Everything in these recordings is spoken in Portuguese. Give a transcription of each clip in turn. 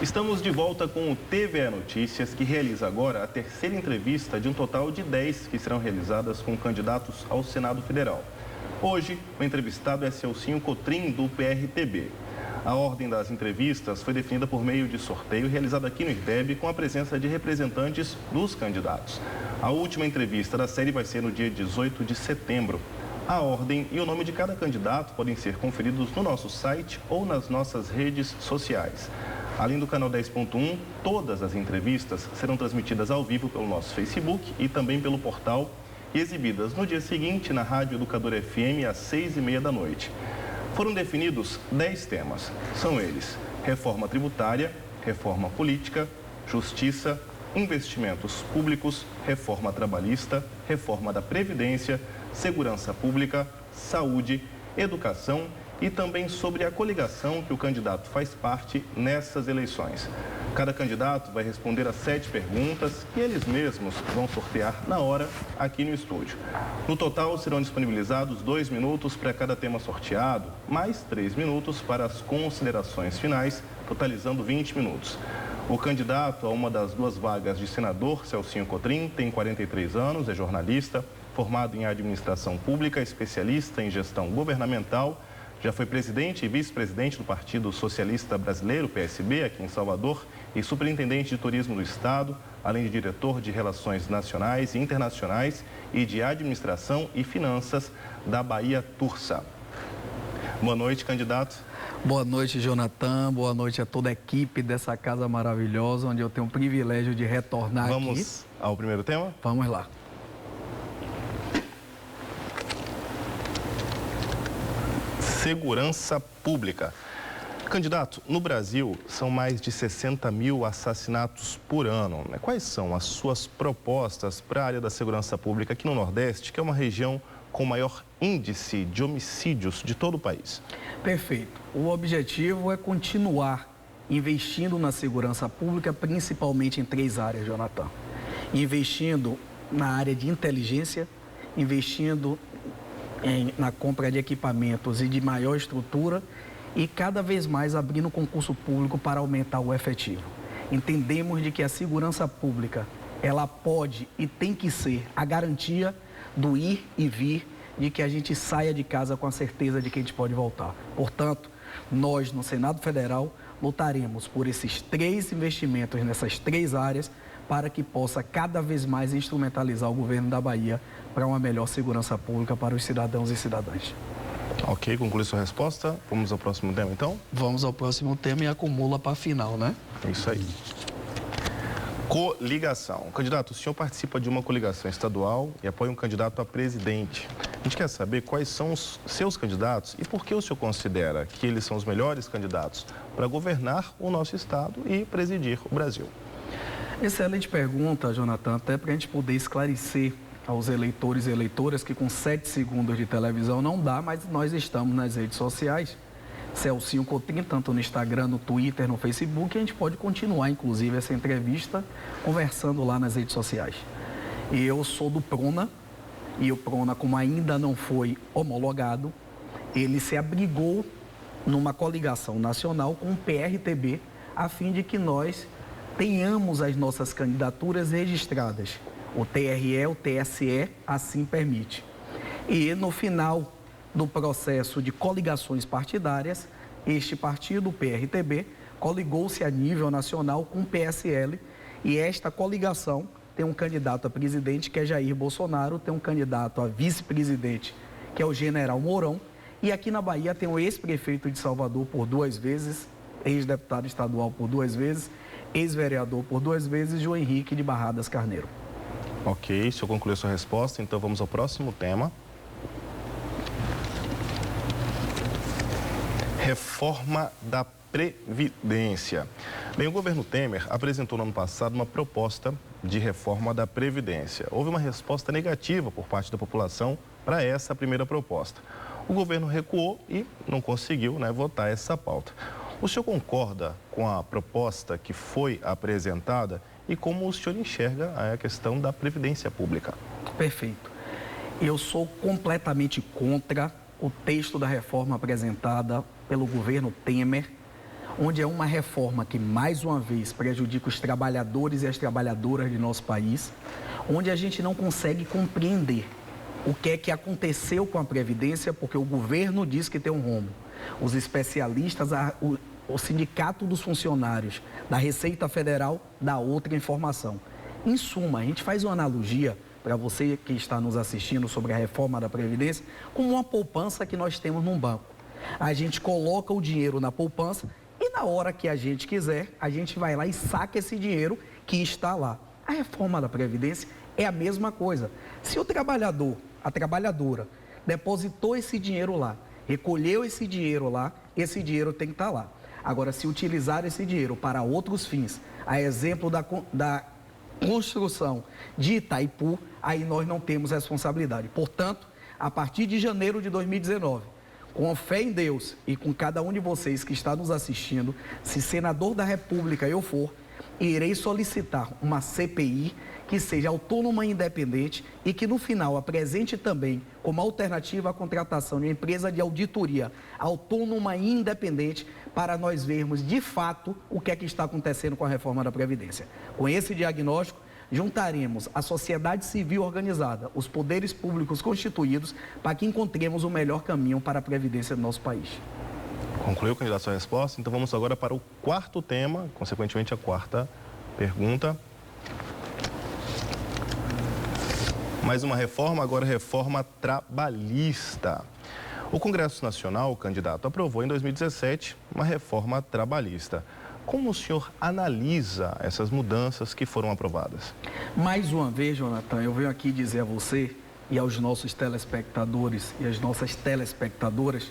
Estamos de volta com o TVE Notícias, que realiza agora a terceira entrevista de um total de 10 que serão realizadas com candidatos ao Senado Federal. Hoje, o entrevistado é Celcinho Cotrim, do PRTB. A ordem das entrevistas foi definida por meio de sorteio realizado aqui no IRDEB com a presença de representantes dos candidatos. A última entrevista da série vai ser no dia 18 de setembro. A ordem e o nome de cada candidato podem ser conferidos no nosso site ou nas nossas redes sociais. Além do canal 10.1, todas as entrevistas serão transmitidas ao vivo pelo nosso Facebook e também pelo portal e exibidas no dia seguinte na Rádio Educador FM às 6h30 da noite. Foram definidos 10 temas. São eles: reforma tributária, reforma política, justiça, investimentos públicos, reforma trabalhista, reforma da Previdência, segurança pública, saúde, educação e também sobre a coligação que o candidato faz parte nessas eleições. Cada candidato vai responder a 7 perguntas que eles mesmos vão sortear na hora aqui no estúdio. No total, serão disponibilizados 2 minutos para cada tema sorteado, mais 3 minutos para as considerações finais, totalizando 20 minutos. O candidato a uma das 2 vagas de senador, Celcinho Cotrim, tem 43 anos, é jornalista, formado em administração pública, especialista em gestão governamental. Já foi presidente e vice-presidente do Partido Socialista Brasileiro, PSB, aqui em Salvador, e superintendente de turismo do Estado, além de diretor de Relações Nacionais e Internacionais e de Administração e Finanças da Bahia Tursa. Boa noite, candidato. Boa noite, Jonathan. Boa noite a toda a equipe dessa casa maravilhosa, onde eu tenho o privilégio de retornar aqui. Vamos ao primeiro tema? Vamos lá. Segurança pública. Candidato, no Brasil são mais de 60 mil assassinatos por ano. Quais são as suas propostas para a área da segurança pública aqui no Nordeste, que é uma região com maior índice de homicídios de todo o país? Perfeito. O objetivo é continuar investindo na segurança pública, principalmente em 3 áreas, Jonathan. Investindo na área de inteligência, investindo na compra de equipamentos e de maior estrutura e cada vez mais abrindo concurso público para aumentar o efetivo. Entendemos de que a segurança pública, ela pode e tem que ser a garantia do ir e vir, de que a gente saia de casa com a certeza de que a gente pode voltar. Portanto, nós no Senado Federal lutaremos por esses 3 investimentos nessas 3 áreas para que possa cada vez mais instrumentalizar o governo da Bahia para uma melhor segurança pública para os cidadãos e cidadãs. Ok, conclui sua resposta. Vamos ao próximo tema, então? Vamos ao próximo tema e acumula para a final, né? É isso aí. Coligação. Candidato, o senhor participa de uma coligação estadual e apoia um candidato a presidente. A gente quer saber quais são os seus candidatos e por que o senhor considera que eles são os melhores candidatos para governar o nosso estado e presidir o Brasil. Excelente pergunta, Jonathan, até para a gente poder esclarecer aos eleitores e eleitoras que com 7 segundos de televisão não dá, mas nós estamos nas redes sociais, Celcinho Cotrim, tanto no Instagram, no Twitter, no Facebook, e a gente pode continuar, inclusive, essa entrevista conversando lá nas redes sociais. Eu sou do PRONA, e o PRONA, como ainda não foi homologado, ele se abrigou numa coligação nacional com o PRTB, a fim de que nós tenhamos as nossas candidaturas registradas. O TRE, o TSE, assim permite. E no final do processo de coligações partidárias, este partido, o PRTB, coligou-se a nível nacional com o PSL e esta coligação tem um candidato a presidente, que é Jair Bolsonaro, tem um candidato a vice-presidente, que é o General Mourão, e aqui na Bahia tem o ex-prefeito de Salvador por 2 vezes, ex-deputado estadual por 2 vezes, ex-vereador por 2 vezes, João Henrique de Barradas Carneiro. Ok, o senhor concluiu sua resposta, então vamos ao próximo tema. Reforma da Previdência. Bem, o governo Temer apresentou no ano passado uma proposta de reforma da Previdência. Houve uma resposta negativa por parte da população para essa primeira proposta. O governo recuou e não conseguiu, votar essa pauta. O senhor concorda com a proposta que foi apresentada e como o senhor enxerga a questão da Previdência Pública? Perfeito. Eu sou completamente contra o texto da reforma apresentada pelo governo Temer, onde é uma reforma que, mais uma vez, prejudica os trabalhadores e as trabalhadoras de nosso país, onde a gente não consegue compreender o que é que aconteceu com a Previdência, porque o governo diz que tem um rombo. Os especialistas, o Sindicato dos Funcionários da Receita Federal dá outra informação. Em suma, a gente faz uma analogia para você que está nos assistindo sobre a reforma da Previdência, como uma poupança que nós temos num banco. A gente coloca o dinheiro na poupança e na hora que a gente quiser, a gente vai lá e saca esse dinheiro que está lá. A reforma da Previdência é a mesma coisa. Se o trabalhador, a trabalhadora, depositou esse dinheiro lá, recolheu esse dinheiro lá, esse dinheiro tem que estar lá. Agora, se utilizar esse dinheiro para outros fins, a exemplo da construção de Itaipu, aí nós não temos responsabilidade. Portanto, a partir de janeiro de 2019, com fé em Deus e com cada um de vocês que está nos assistindo, se senador da República eu for, irei solicitar uma CPI que seja autônoma e independente e que no final apresente também como alternativa a contratação de uma empresa de auditoria autônoma e independente para nós vermos de fato o que é que está acontecendo com a reforma da Previdência. Com esse diagnóstico, juntaremos a sociedade civil organizada, os poderes públicos constituídos, para que encontremos o melhor caminho para a Previdência do nosso país. Concluiu, candidato, a sua resposta? Então vamos agora para o quarto tema, consequentemente a quarta pergunta. Mais uma reforma, agora reforma trabalhista. O Congresso Nacional, o candidato, aprovou em 2017 uma reforma trabalhista. Como o senhor analisa essas mudanças que foram aprovadas? Mais uma vez, Jonathan, eu venho aqui dizer a você e aos nossos telespectadores e às nossas telespectadoras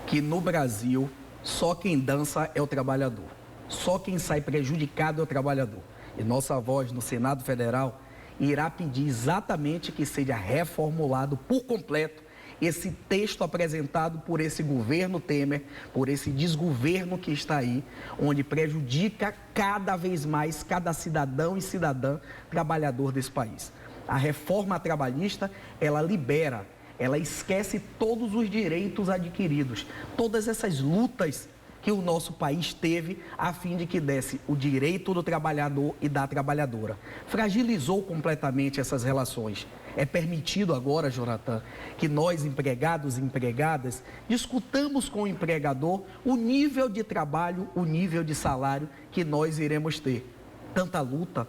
que no Brasil só quem dança é o trabalhador. Só quem sai prejudicado é o trabalhador. E nossa voz no Senado Federal irá pedir exatamente que seja reformulado por completo esse texto apresentado por esse governo Temer, por esse desgoverno que está aí, onde prejudica cada vez mais cada cidadão e cidadã trabalhador desse país. A reforma trabalhista, ela libera, ela esquece todos os direitos adquiridos, todas essas lutas que o nosso país teve a fim de que desse o direito do trabalhador e da trabalhadora. Fragilizou completamente essas relações. É permitido agora, Jonathan, que nós, empregados e empregadas, discutamos com o empregador o nível de trabalho, o nível de salário que nós iremos ter. Tanta luta,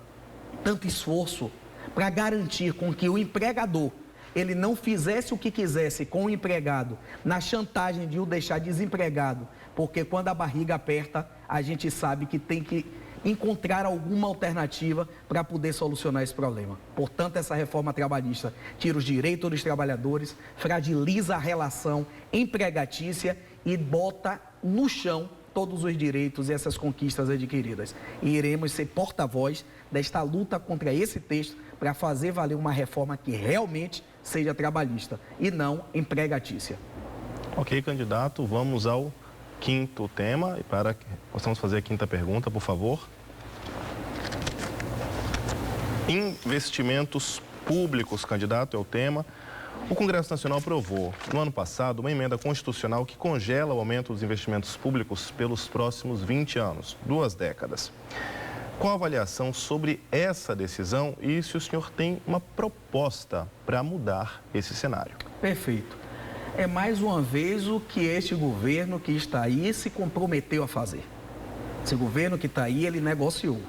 tanto esforço para garantir com que o empregador ele não fizesse o que quisesse com o empregado, na chantagem de o deixar desempregado, porque quando a barriga aperta, a gente sabe que tem que encontrar alguma alternativa para poder solucionar esse problema. Portanto, essa reforma trabalhista tira os direitos dos trabalhadores, fragiliza a relação empregatícia e bota no chão todos os direitos e essas conquistas adquiridas. E iremos ser porta-voz desta luta contra esse texto para fazer valer uma reforma que realmente seja trabalhista e não empregatícia. Ok, candidato, vamos ao quinto tema e para que possamos fazer a quinta pergunta, por favor. Investimentos públicos, candidato, é o tema. O Congresso Nacional aprovou, no ano passado, uma emenda constitucional que congela o aumento dos investimentos públicos pelos próximos 20 anos, 2 décadas. Qual a avaliação sobre essa decisão e se o senhor tem uma proposta para mudar esse cenário? Perfeito. É mais uma vez o que este governo que está aí se comprometeu a fazer. Esse governo que está aí, ele negociou.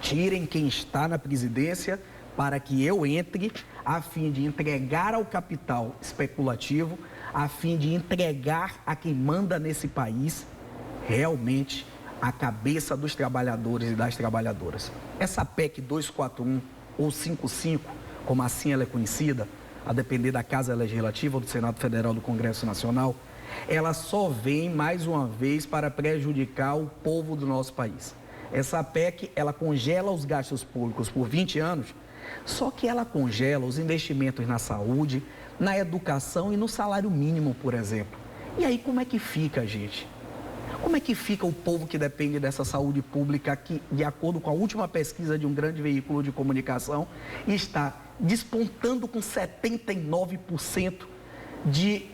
Tirem quem está na presidência para que eu entre, a fim de entregar ao capital especulativo, a fim de entregar a quem manda nesse país realmente a cabeça dos trabalhadores e das trabalhadoras. Essa PEC 241 ou 55, como assim ela é conhecida, a depender da Casa Legislativa ou do Senado Federal do Congresso Nacional, ela só vem mais uma vez para prejudicar o povo do nosso país. Essa PEC, ela congela os gastos públicos por 20 anos, só que ela congela os investimentos na saúde, na educação e no salário mínimo, por exemplo. E aí como é que fica, gente? Como é que fica o povo que depende dessa saúde pública que, de acordo com a última pesquisa de um grande veículo de comunicação, está despontando com 79% de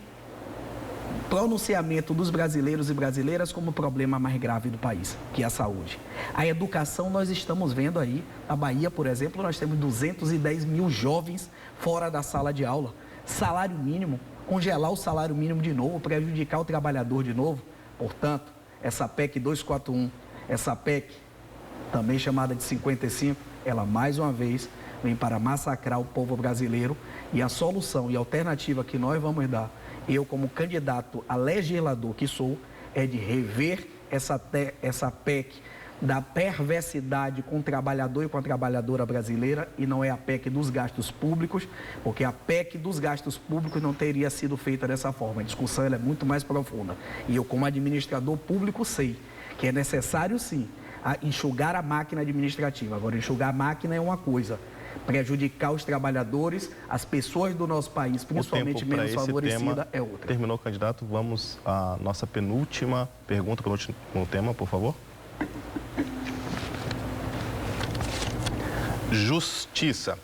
pronunciamento dos brasileiros e brasileiras como o problema mais grave do país, que é a saúde. A educação, nós estamos vendo aí, na Bahia, por exemplo, nós temos 210 mil jovens fora da sala de aula. Salário mínimo, congelar o salário mínimo de novo, prejudicar o trabalhador de novo. Portanto, essa PEC 241, essa PEC, também chamada de 55, ela mais uma vez vem para massacrar o povo brasileiro, e a solução e a alternativa que nós vamos dar, eu como candidato a legislador que sou, é de rever essa PEC da perversidade com o trabalhador e com a trabalhadora brasileira, e não é a PEC dos gastos públicos, porque a PEC dos gastos públicos não teria sido feita dessa forma. A discussão ela é muito mais profunda. E eu, como administrador público, sei que é necessário, sim, enxugar a máquina administrativa. Agora, enxugar a máquina é uma coisa, prejudicar os trabalhadores, as pessoas do nosso país, principalmente menos favorecida, é outra. Terminou, candidato. Vamos à nossa penúltima pergunta, penúltimo tema, por favor. Justiça.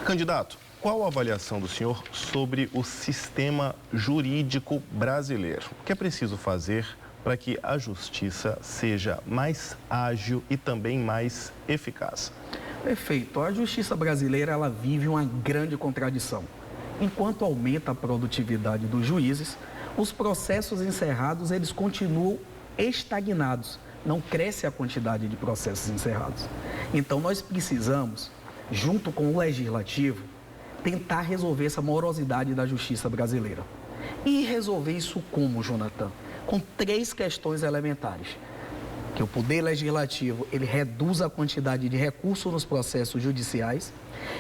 Candidato, qual a avaliação do senhor sobre o sistema jurídico brasileiro? O que é preciso fazer para que a justiça seja mais ágil e também mais eficaz? Perfeito. A justiça brasileira, ela vive uma grande contradição. Enquanto aumenta a produtividade dos juízes, os processos encerrados, eles continuam estagnados. Não cresce a quantidade de processos encerrados. Então, nós precisamos, junto com o Legislativo, tentar resolver essa morosidade da justiça brasileira. E resolver isso como, Jonathan? Com 3 questões elementares. Que o Poder Legislativo, ele reduz a quantidade de recursos nos processos judiciais,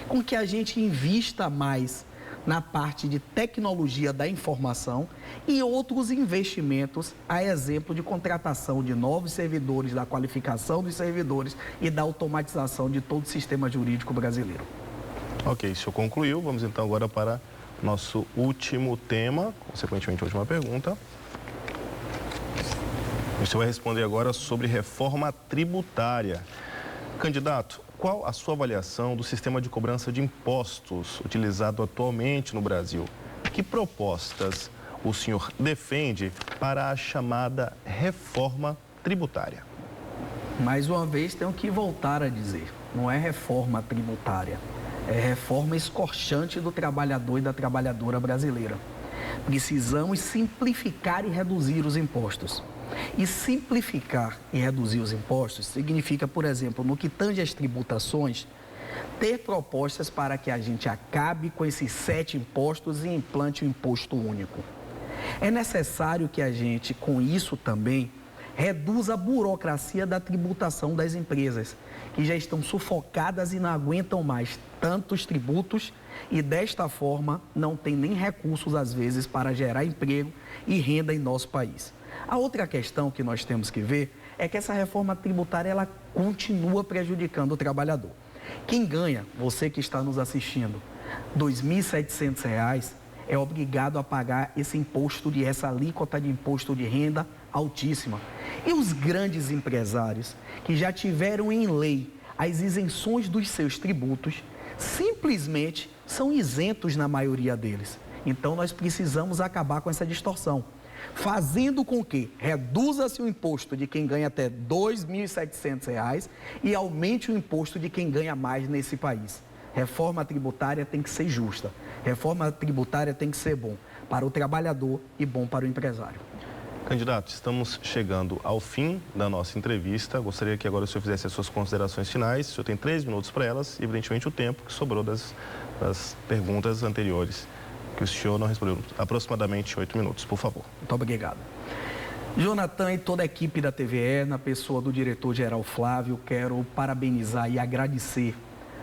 com que a gente invista mais na parte de tecnologia da informação e outros investimentos, a exemplo de contratação de novos servidores, da qualificação dos servidores e da automatização de todo o sistema jurídico brasileiro. Ok, o senhor concluiu. Vamos então agora para nosso último tema, consequentemente a última pergunta. O senhor vai responder agora sobre reforma tributária. Candidato, qual a sua avaliação do sistema de cobrança de impostos utilizado atualmente no Brasil? Que propostas o senhor defende para a chamada reforma tributária? Mais uma vez, tenho que voltar a dizer, não é reforma tributária, é reforma escorchante do trabalhador e da trabalhadora brasileira. Precisamos simplificar e reduzir os impostos. E simplificar e reduzir os impostos significa, por exemplo, no que tange às tributações, ter propostas para que a gente acabe com esses 7 impostos e implante o imposto único. É necessário que a gente, com isso também, reduza a burocracia da tributação das empresas, que já estão sufocadas e não aguentam mais tantos tributos e, desta forma, não tem nem recursos, às vezes, para gerar emprego e renda em nosso país. A outra questão que nós temos que ver é que essa reforma tributária, ela continua prejudicando o trabalhador. Quem ganha, você que está nos assistindo, R$ 2.700, é obrigado a pagar esse imposto, essa alíquota de imposto de renda altíssima. E os grandes empresários que já tiveram em lei as isenções dos seus tributos, simplesmente são isentos na maioria deles. Então, nós precisamos acabar com essa distorção, fazendo com que reduza-se o imposto de quem ganha até R$ 2.700 e aumente o imposto de quem ganha mais nesse país. Reforma tributária tem que ser justa. Reforma tributária tem que ser bom para o trabalhador e bom para o empresário. Candidato, estamos chegando ao fim da nossa entrevista. Gostaria que agora o senhor fizesse as suas considerações finais. O senhor tem 3 minutos para elas e, evidentemente, o tempo que sobrou das perguntas anteriores, que o senhor não respondeu. Aproximadamente 8 minutos, por favor. Muito obrigado. Jonathan e toda a equipe da TVE, na pessoa do diretor-geral Flávio, quero parabenizar e agradecer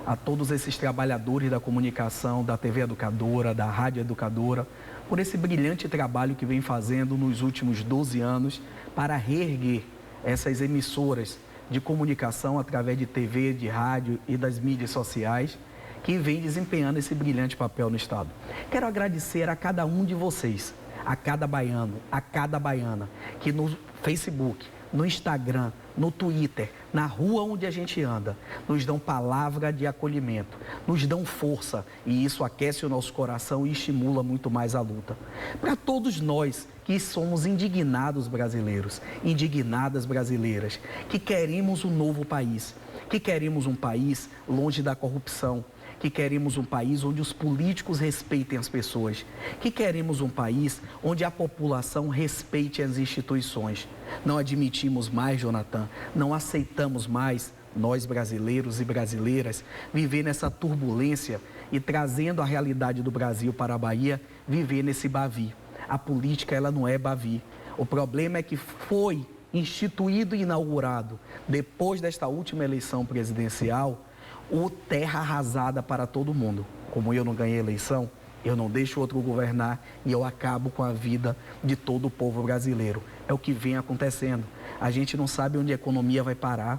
a todos esses trabalhadores da comunicação, da TV Educadora, da Rádio Educadora, por esse brilhante trabalho que vem fazendo nos últimos 12 anos para reerguer essas emissoras de comunicação através de TV, de rádio e das mídias sociais, que vem desempenhando esse brilhante papel no Estado. Quero agradecer a cada um de vocês, a cada baiano, a cada baiana, que no Facebook, no Instagram, no Twitter, na rua onde a gente anda, nos dão palavra de acolhimento, nos dão força e isso aquece o nosso coração e estimula muito mais a luta. Para todos nós que somos indignados brasileiros, indignadas brasileiras, que queremos um novo país, que queremos um país longe da corrupção, que queremos um país onde os políticos respeitem as pessoas, que queremos um país onde a população respeite as instituições. Não admitimos mais, Jonathan, não aceitamos mais, nós brasileiros e brasileiras, viver nessa turbulência e trazendo a realidade do Brasil para a Bahia, viver nesse bavi. A política, ela não é bavi. O problema é que foi instituído e inaugurado, depois desta última eleição presidencial, o terra arrasada para todo mundo. Como eu não ganhei eleição, eu não deixo outro governar e eu acabo com a vida de todo o povo brasileiro. É o que vem acontecendo. A gente não sabe onde a economia vai parar.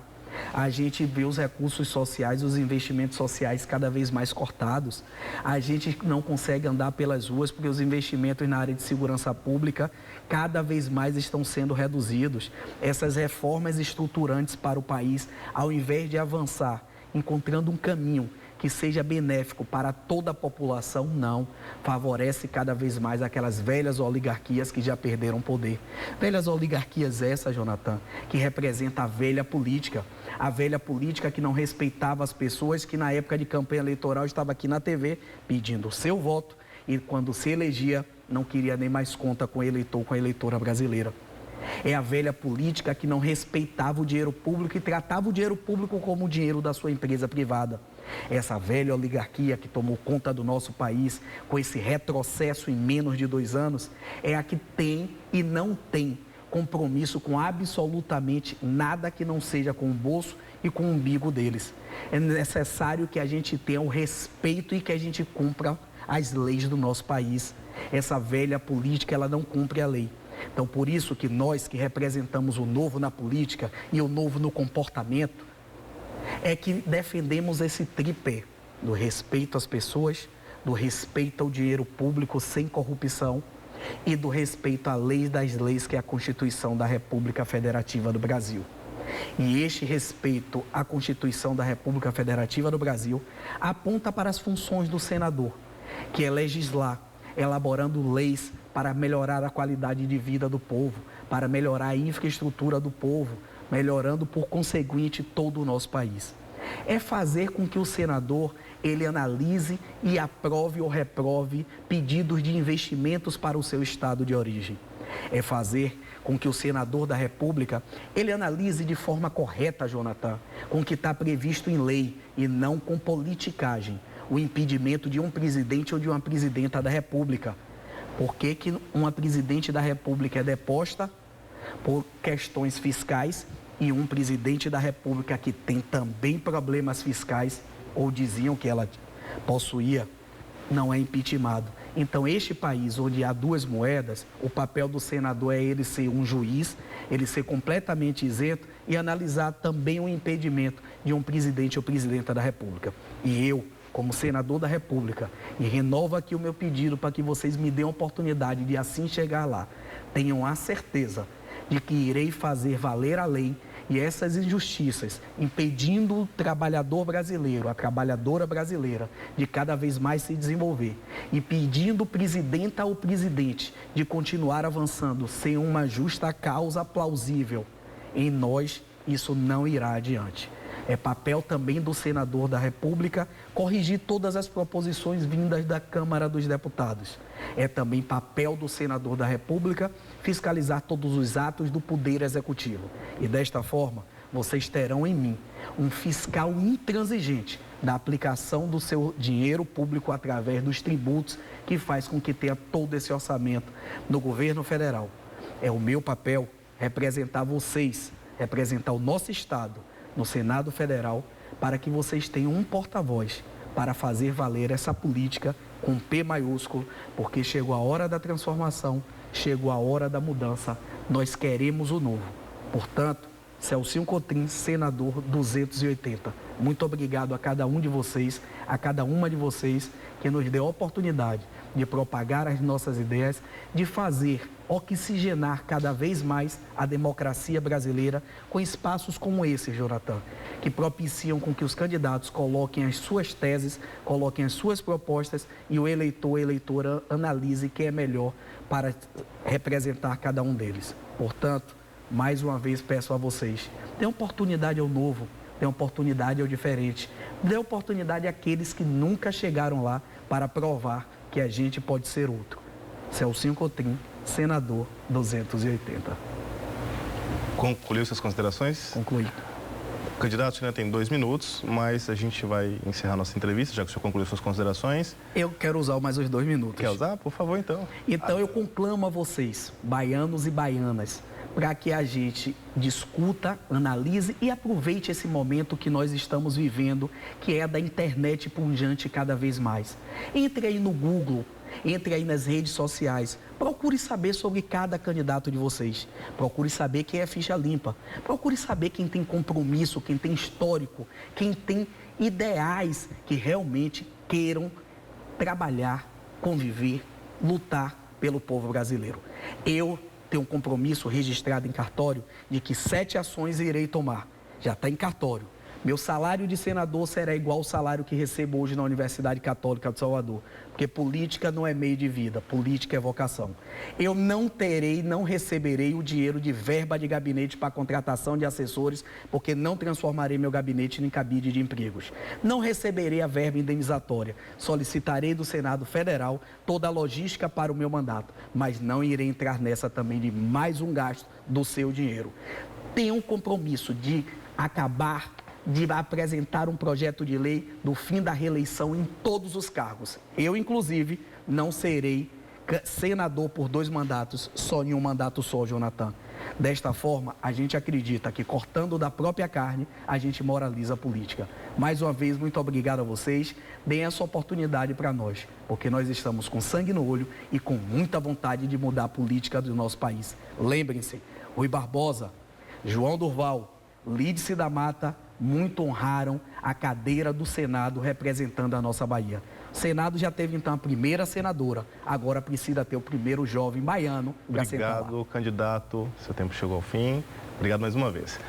A gente vê os recursos sociais, os investimentos sociais cada vez mais cortados. A gente não consegue andar pelas ruas porque os investimentos na área de segurança pública cada vez mais estão sendo reduzidos. Essas reformas estruturantes para o país, ao invés de avançar, encontrando um caminho que seja benéfico para toda a população, não. Favorece cada vez mais aquelas velhas oligarquias que já perderam poder. Velhas oligarquias essas, Jonathan, que representa a velha política que não respeitava as pessoas, que na época de campanha eleitoral estava aqui na TV pedindo o seu voto e quando se elegia não queria nem mais conta com o eleitor, com a eleitora brasileira. É a velha política que não respeitava o dinheiro público e tratava o dinheiro público como o dinheiro da sua empresa privada. Essa velha oligarquia que tomou conta do nosso país com esse retrocesso em menos de 2 anos é a que tem e não tem compromisso com absolutamente nada que não seja com o bolso e com o umbigo deles. É necessário que a gente tenha o respeito e que a gente cumpra as leis do nosso país. Essa velha política, ela não cumpre a lei. Então, por isso que nós que representamos o novo na política e o novo no comportamento, é que defendemos esse tripé do respeito às pessoas, do respeito ao dinheiro público sem corrupção e do respeito à lei das leis, que é a Constituição da República Federativa do Brasil. E este respeito à Constituição da República Federativa do Brasil aponta para as funções do senador, que é legislar, elaborando leis para melhorar a qualidade de vida do povo, para melhorar a infraestrutura do povo, melhorando por conseguinte todo o nosso país. É fazer com que o senador, ele analise e aprove ou reprove pedidos de investimentos para o seu estado de origem. É fazer com que o senador da República, ele analise de forma correta, Jonathan, com o que está previsto em lei e não com politicagem, o impedimento de um presidente ou de uma presidenta da República. Por que uma presidente da República é deposta por questões fiscais e um presidente da República que tem também problemas fiscais, ou diziam que ela possuía, não é impeachmentado? Então, este país onde há duas moedas, o papel do senador é ele ser um juiz, ele ser completamente isento e analisar também o impedimento de um presidente ou presidenta da República. E eu, como senador da República, e renovo aqui o meu pedido para que vocês me deem a oportunidade de assim chegar lá, tenham a certeza de que irei fazer valer a lei e essas injustiças, impedindo o trabalhador brasileiro, a trabalhadora brasileira, de cada vez mais se desenvolver e pedindo o presidente ao presidente de continuar avançando sem uma justa causa plausível, em nós isso não irá adiante. É papel também do senador da República corrigir todas as proposições vindas da Câmara dos Deputados. É também papel do senador da República fiscalizar todos os atos do Poder Executivo. E desta forma, vocês terão em mim um fiscal intransigente da aplicação do seu dinheiro público através dos tributos, que faz com que tenha todo esse orçamento no governo federal. É o meu papel representar vocês, representar o nosso Estado no Senado Federal, para que vocês tenham um porta-voz para fazer valer essa política com P maiúsculo, porque chegou a hora da transformação, chegou a hora da mudança, nós queremos o novo. Portanto, Celcinho Cotrim, senador 280. Muito obrigado a cada um de vocês, a cada uma de vocês que nos deu a oportunidade de propagar as nossas ideias, de fazer oxigenar cada vez mais a democracia brasileira com espaços como esse, Jonathan, que propiciam com que os candidatos coloquem as suas teses, coloquem as suas propostas e o eleitor, a eleitora analise quem é melhor para representar cada um deles. Portanto, mais uma vez peço a vocês, dê oportunidade ao novo, dê oportunidade ao diferente, dê oportunidade àqueles que nunca chegaram lá para provar que a gente pode ser outro. Celcinho Cotrim, senador 280. Concluiu suas considerações? Concluí. O candidato ainda tem 2 minutos, mas a gente vai encerrar nossa entrevista, já que o senhor concluiu suas considerações. Eu quero usar mais os 2 minutos. Quer usar? Por favor, então. Então eu conclamo a vocês, baianos e baianas, para que a gente discuta, analise e aproveite esse momento que nós estamos vivendo, que é da internet pujante cada vez mais. Entre aí no Google, entre aí nas redes sociais, procure saber sobre cada candidato de vocês, procure saber quem é ficha limpa, procure saber quem tem compromisso, quem tem histórico, quem tem ideais que realmente queiram trabalhar, conviver, lutar pelo povo brasileiro. Eu tenho um compromisso registrado em cartório de que 7 ações irei tomar. Já está em cartório. Meu salário de senador será igual ao salário que recebo hoje na Universidade Católica de Salvador, porque política não é meio de vida, política é vocação. Eu não terei, não receberei o dinheiro de verba de gabinete para contratação de assessores, porque não transformarei meu gabinete em cabide de empregos. Não receberei a verba indenizatória, solicitarei do Senado Federal toda a logística para o meu mandato, mas não irei entrar nessa também de mais um gasto do seu dinheiro. Tenho um compromisso de apresentar um projeto de lei do fim da reeleição em todos os cargos. Eu, inclusive, não serei senador por 2 mandatos, só em um mandato só, Jonathan. Desta forma, a gente acredita que cortando da própria carne, a gente moraliza a política. Mais uma vez, muito obrigado a vocês. Deem essa oportunidade para nós, porque nós estamos com sangue no olho e com muita vontade de mudar a política do nosso país. Lembrem-se, Rui Barbosa, João Durval, Lídice da Mata, muito honraram a cadeira do Senado representando a nossa Bahia. O Senado já teve, então, a primeira senadora, agora precisa ter o primeiro jovem baiano para sentar lá. Obrigado, candidato. Seu tempo chegou ao fim. Obrigado mais uma vez.